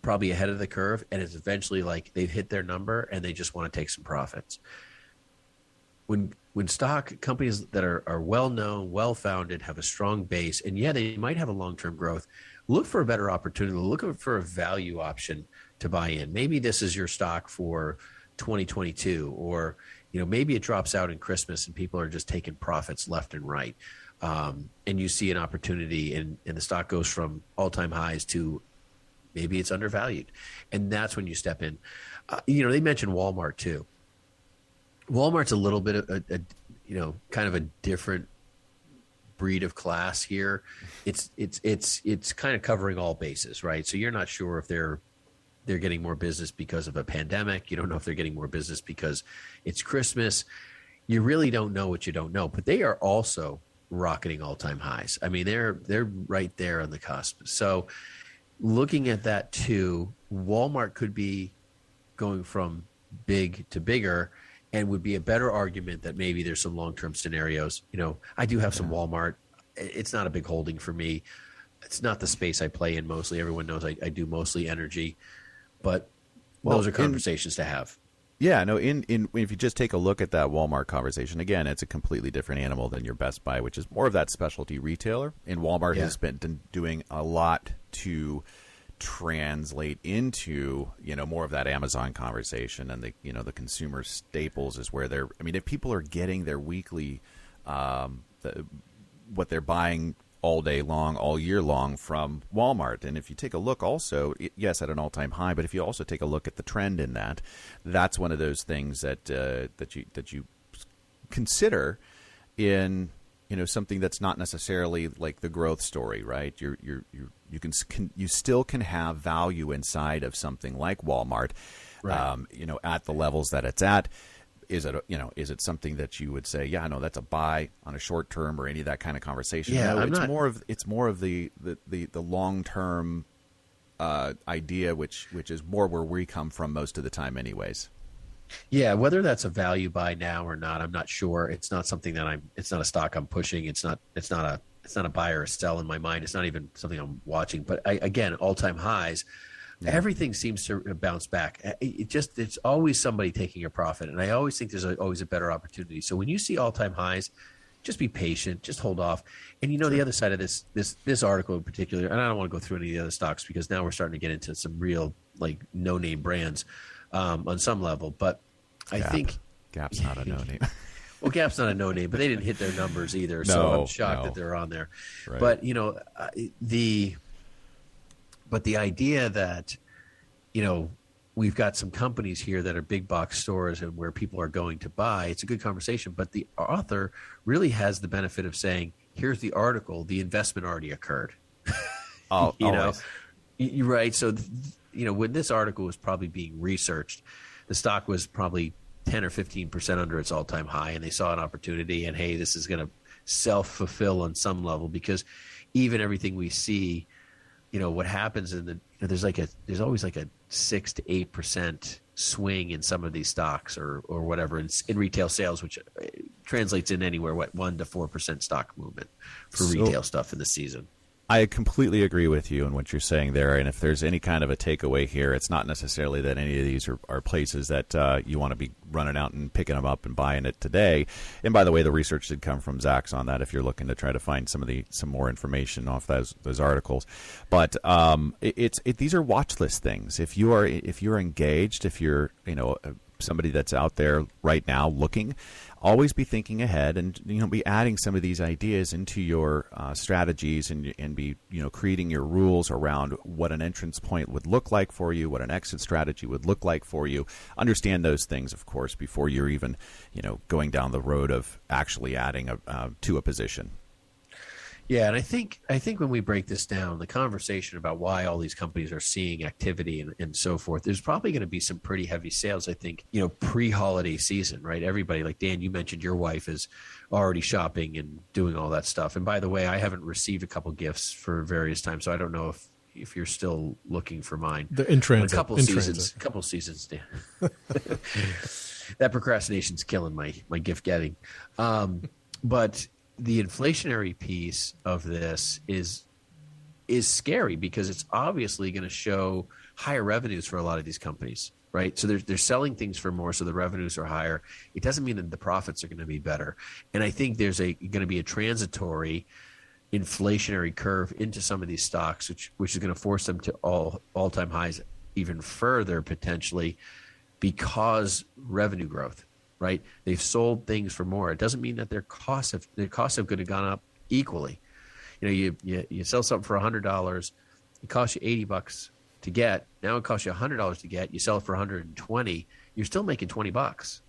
probably ahead of the curve, and it's eventually like they've hit their number and they just want to take some profits. When stock companies that are well-known, well-founded, have a strong base, and they might have a long-term growth, look for a better opportunity, look for a value option to buy in. Maybe this is your stock for 2022, or maybe it drops out in Christmas and people are just taking profits left and right, and you see an opportunity and the stock goes from all-time highs to maybe it's undervalued, and that's when you step in. They mentioned Walmart too. Walmart's a little bit of kind of a different breed of class here. It's kind of covering all bases, right? So you're not sure if they're getting more business because of a pandemic. You don't know if they're getting more business because it's Christmas. You really don't know what you don't know. But they are also rocketing all-time highs. I mean, they're right there on the cusp. So looking at that too, Walmart could be going from big to bigger, and would be a better argument that maybe there's some long-term scenarios. I do have some Walmart. It's not a big holding for me. It's not the space I play in mostly. Everyone knows I do mostly energy, but those are conversations to have. Yeah, no. If you just take a look at that Walmart conversation again, it's a completely different animal than your Best Buy, which is more of that specialty retailer. And Walmart has been doing a lot to translate into more of that Amazon conversation, and the consumer staples is where they're. I mean, if people are getting their weekly, what they're buying all day long, all year long from Walmart. And if you take a look also, yes, at an all-time high, but if you also take a look at the trend in that, that's one of those things that you consider in something that's not necessarily like the growth story, right? You still can have value inside of something like Walmart, right. At the levels that it's at. Is it something that you would say, yeah, no, that's a buy on a short term or any of that kind of conversation? Yeah, no, it's more of the long term idea, which is more where we come from most of the time, anyways. Yeah, whether that's a value buy now or not, I'm not sure. It's not something that it's not a stock I'm pushing. It's not a buy or a sell in my mind. It's not even something I'm watching. But again, all-time highs, everything seems to bounce back. It's always somebody taking a profit, and I always think there's always a better opportunity. So when you see all-time highs, just be patient, just hold off. And the other side of this article in particular, and I don't want to go through any of the other stocks because now we're starting to get into some real like no-name brands on some level. But I think Gap's not a no-name. Well, Gap's not a no name, but they didn't hit their numbers either. So I'm shocked that they're on there. Right. But, the idea that, we've got some companies here that are big box stores and where people are going to buy, it's a good conversation. But the author really has the benefit of saying, here's the article, the investment already occurred. You're right. So, when this article was probably being researched, the stock was probably 10 or 15% under its all-time high, and they saw an opportunity, and hey, this is going to self-fulfill on some level, because even everything we see, what happens there's always like a 6 to 8% swing in some of these stocks or whatever in retail sales, which translates in anywhere 1 to 4% stock movement for retail stuff in the season. I completely agree with you in what you're saying there. And if there's any kind of a takeaway here, it's not necessarily that any of these are places that you want to be running out and picking them up and buying it today. And by the way, the research did come from Zach's on that if you're looking to try to find some more information off those articles. But these are watch list things. If you're engaged, if you're somebody that's out there right now looking, always be thinking ahead and be adding some of these ideas into your strategies and be creating your rules around what an entrance point would look like for you, what an exit strategy would look like for you. Understand those things, of course, before you're even going down the road of actually adding to a position. Yeah, and I think when we break this down, the conversation about why all these companies are seeing activity and so forth, there's probably going to be some pretty heavy sales, I think, pre-holiday season, right? Everybody, like Dan, you mentioned your wife is already shopping and doing all that stuff. And by the way, I haven't received a couple gifts for various times, so I don't know if you're still looking for mine. They're in transit. A couple seasons, Dan. That procrastination's killing my gift getting. But the inflationary piece of this is scary because it's obviously going to show higher revenues for a lot of these companies, right? So they're selling things for more, so the revenues are higher. It doesn't mean that the profits are going to be better. And I think there's going to be a transitory inflationary curve into some of these stocks, which is going to force them to all-time highs even further potentially because revenue growth. Right? They've sold things for more. It doesn't mean that their costs have going to gone up equally. You sell something for $100, it costs you $80 to get. Now it costs you $100 to get. You sell it for $120. You're still making $20.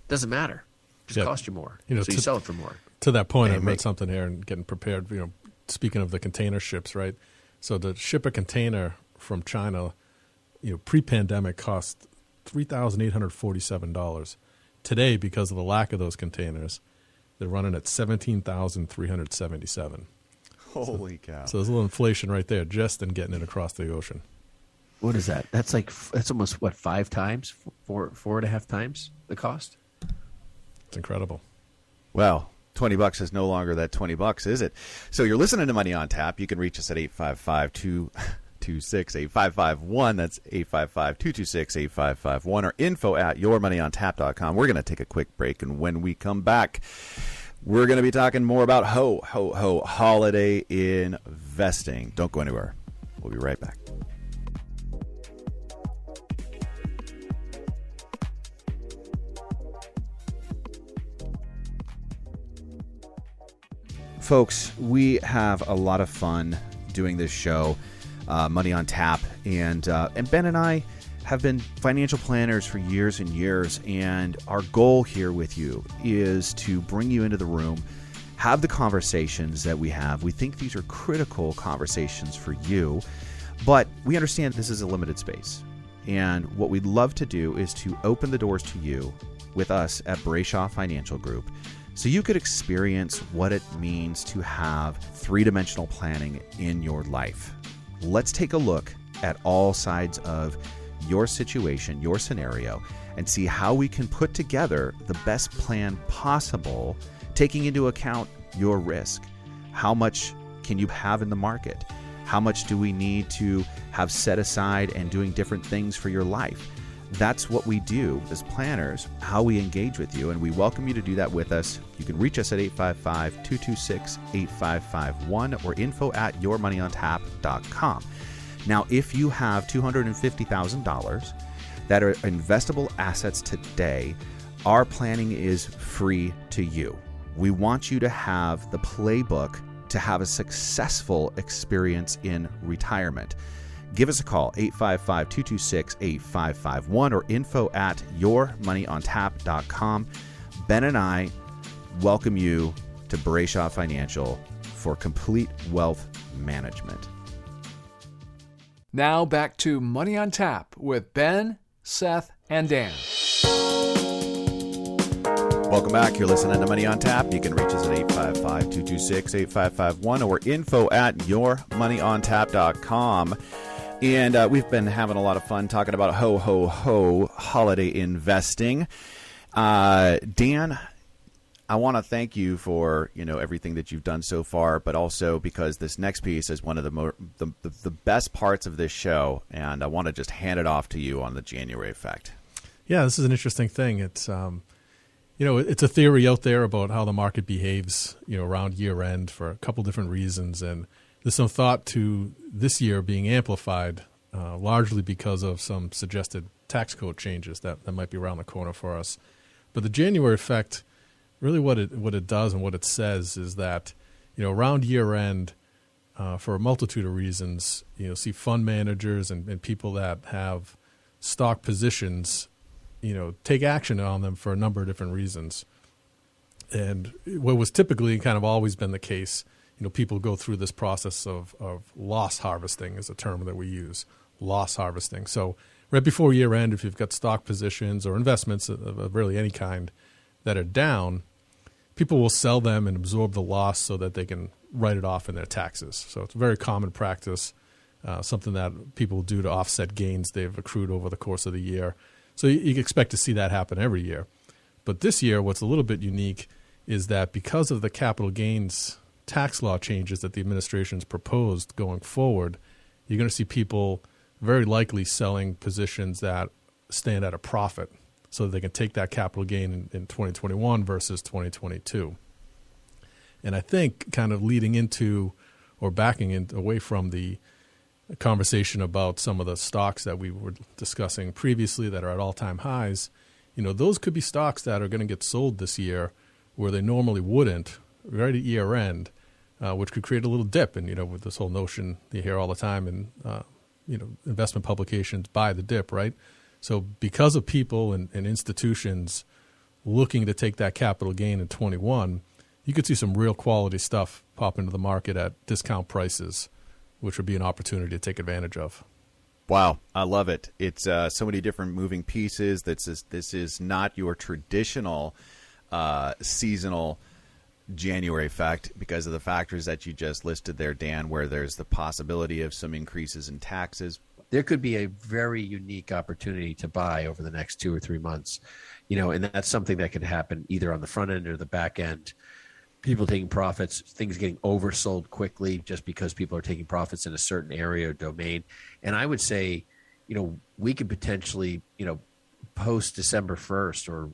Doesn't matter. It just cost you more. So you sell it for more. To that point, I read something here and getting prepared. Speaking of the container ships, right? So to ship a container from China, pre-pandemic cost $3,847. Today, because of the lack of those containers, they're running at $17,377. Holy cow! So there's a little inflation right there just in getting it across the ocean. What is that? That's almost 5 times, 4.5 times the cost. It's incredible. Well, $20 is no longer that $20, is it? So you're listening to Money on Tap. You can reach us at 855-226-8551. That's 855-226-8551 or info@yourmoneyontap.com. We're going to take a quick break, and when we come back, we're going to be talking more about holiday investing. Don't go anywhere. We'll be right back. Folks, we have a lot of fun doing this show, Money on Tap, and Ben and I have been financial planners for years and years, and our goal here with you is to bring you into the room, have the conversations that we have. We think these are critical conversations for you, but we understand this is a limited space, and what we'd love to do is to open the doors to you with us at Brayshaw Financial Group, so you could experience what it means to have three-dimensional planning in your life. Let's take a look at all sides of your situation, your scenario, and see how we can put together the best plan possible, taking into account your risk. How much can you have in the market? How much do we need to have set aside and doing different things for your life? That's what we do as planners, how we engage with you, and we welcome you to do that with us. You can reach us at 855-226-8551 or info@yourmoneyontap.com. Now, if you have $250,000 that are investable assets today, our planning is free to you. We want you to have the playbook to have a successful experience in retirement. Give us a call, 855-226-8551 or info@yourmoneyontap.com. Ben and I welcome you to Brayshaw Financial for complete wealth management. Now back to Money on Tap with Ben, Seth, and Dan. Welcome back. You're listening to Money on Tap. You can reach us at 855-226-8551 or info@yourmoneyontap.com. And we've been having a lot of fun talking about ho holiday investing. Dan, I want to thank you for everything that you've done so far, but also because this next piece is one of the best parts of this show, and I want to just hand it off to you on the January effect. Yeah, this is an interesting thing. It's it's a theory out there about how the market behaves around year end for a couple different reasons, and there's some thought to this year being amplified largely because of some suggested tax code changes that might be around the corner for us. But the January effect, really what it does and what it says is that around year end, for a multitude of reasons, see fund managers and people that have stock positions take action on them for a number of different reasons. And what was typically kind of always been the case, people go through this process of loss harvesting is a term that we use, loss harvesting. So right before year end, if you've got stock positions or investments of really any kind that are down, people will sell them and absorb the loss so that they can write it off in their taxes. So it's a very common practice, something that people do to offset gains they've accrued over the course of the year. So you expect to see that happen every year. But this year, what's a little bit unique is that because of the capital gains tax law changes that the administration's proposed going forward, you're going to see people very likely selling positions that stand at a profit so that they can take that capital gain in 2021 versus 2022. And I think kind of leading into or backing in, away from the conversation about some of the stocks that we were discussing previously that are at all-time highs, those could be stocks that are going to get sold this year where they normally wouldn't right at year end, which could create a little dip. And, with this whole notion you hear all the time in, investment publications, buy the dip, right? So because of people and institutions looking to take that capital gain in 21, you could see some real quality stuff pop into the market at discount prices, which would be an opportunity to take advantage of. Wow, I love it. It's so many different moving pieces. This is not your traditional seasonal January effect because of the factors that you just listed there, Dan, where there's the possibility of some increases in taxes. There could be a very unique opportunity to buy over the next 2 or 3 months, and that's something that could happen either on the front end or the back end. People taking profits, things getting oversold quickly just because people are taking profits in a certain area or domain. And I would say, we could potentially, post December 1st or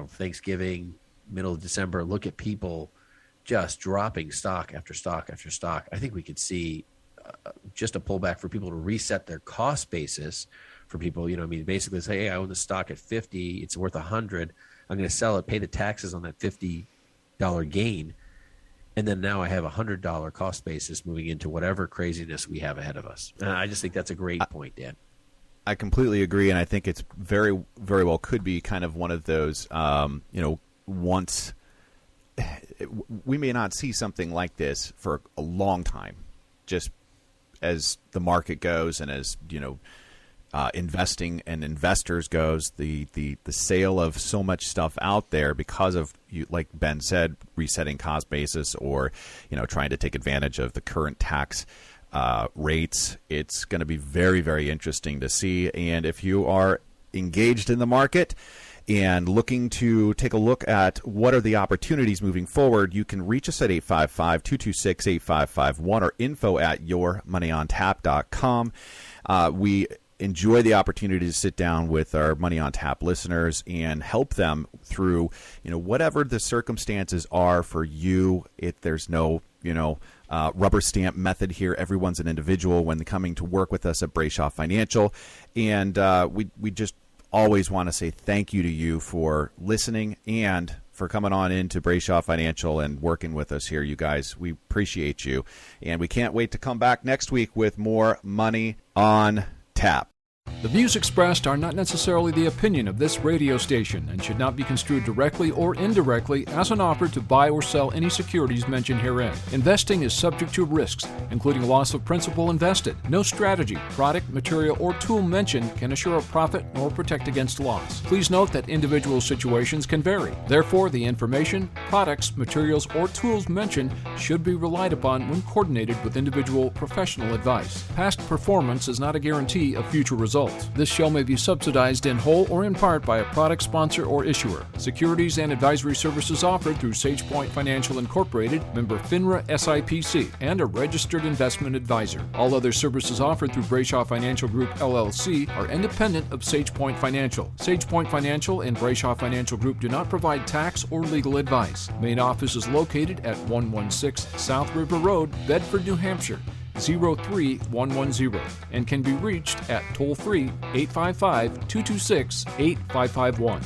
Thanksgiving, middle of December, look at people just dropping stock after stock after stock. I think we could see just a pullback for people to reset their cost basis for people, basically say, hey, I own the stock at 50, it's worth 100. I'm going to sell it, pay the taxes on that $50 gain, and then now I have $100 cost basis moving into whatever craziness we have ahead of us. I just think that's a great point, Dan. I completely agree, and I think it's very, very well could be kind of one of those, once we may not see something like this for a long time, just as the market goes and as investing and investors goes, the sale of so much stuff out there because of, like Ben said, resetting cost basis or trying to take advantage of the current tax rates. It's going to be very, very interesting to see. And if you are engaged in the market and looking to take a look at what are the opportunities moving forward, you can reach us at 855-226-8551 or info@yourmoneyontap.com. We enjoy the opportunity to sit down with our Money on Tap listeners and help them through, whatever the circumstances are for you. There's no, rubber stamp method here. Everyone's an individual when coming to work with us at Brayshaw Financial. And we just always want to say thank you to you for listening and for coming on into Brayshaw Financial and working with us here, you guys. We appreciate you. And we can't wait to come back next week with more Money on Tap. The views expressed are not necessarily the opinion of this radio station and should not be construed directly or indirectly as an offer to buy or sell any securities mentioned herein. Investing is subject to risks, including loss of principal invested. No strategy, product, material, or tool mentioned can assure a profit nor protect against loss. Please note that individual situations can vary. Therefore, the information, products, materials, or tools mentioned should be relied upon when coordinated with individual professional advice. Past performance is not a guarantee of future results. This show may be subsidized in whole or in part by a product sponsor or issuer. Securities and advisory services offered through SagePoint Financial Incorporated, member FINRA SIPC, and a registered investment advisor. All other services offered through Brayshaw Financial Group LLC are independent of SagePoint Financial. SagePoint Financial and Brayshaw Financial Group do not provide tax or legal advice. Main office is located at 116 South River Road, Bedford, New Hampshire, 03110, and can be reached at toll-free 855-226-8551.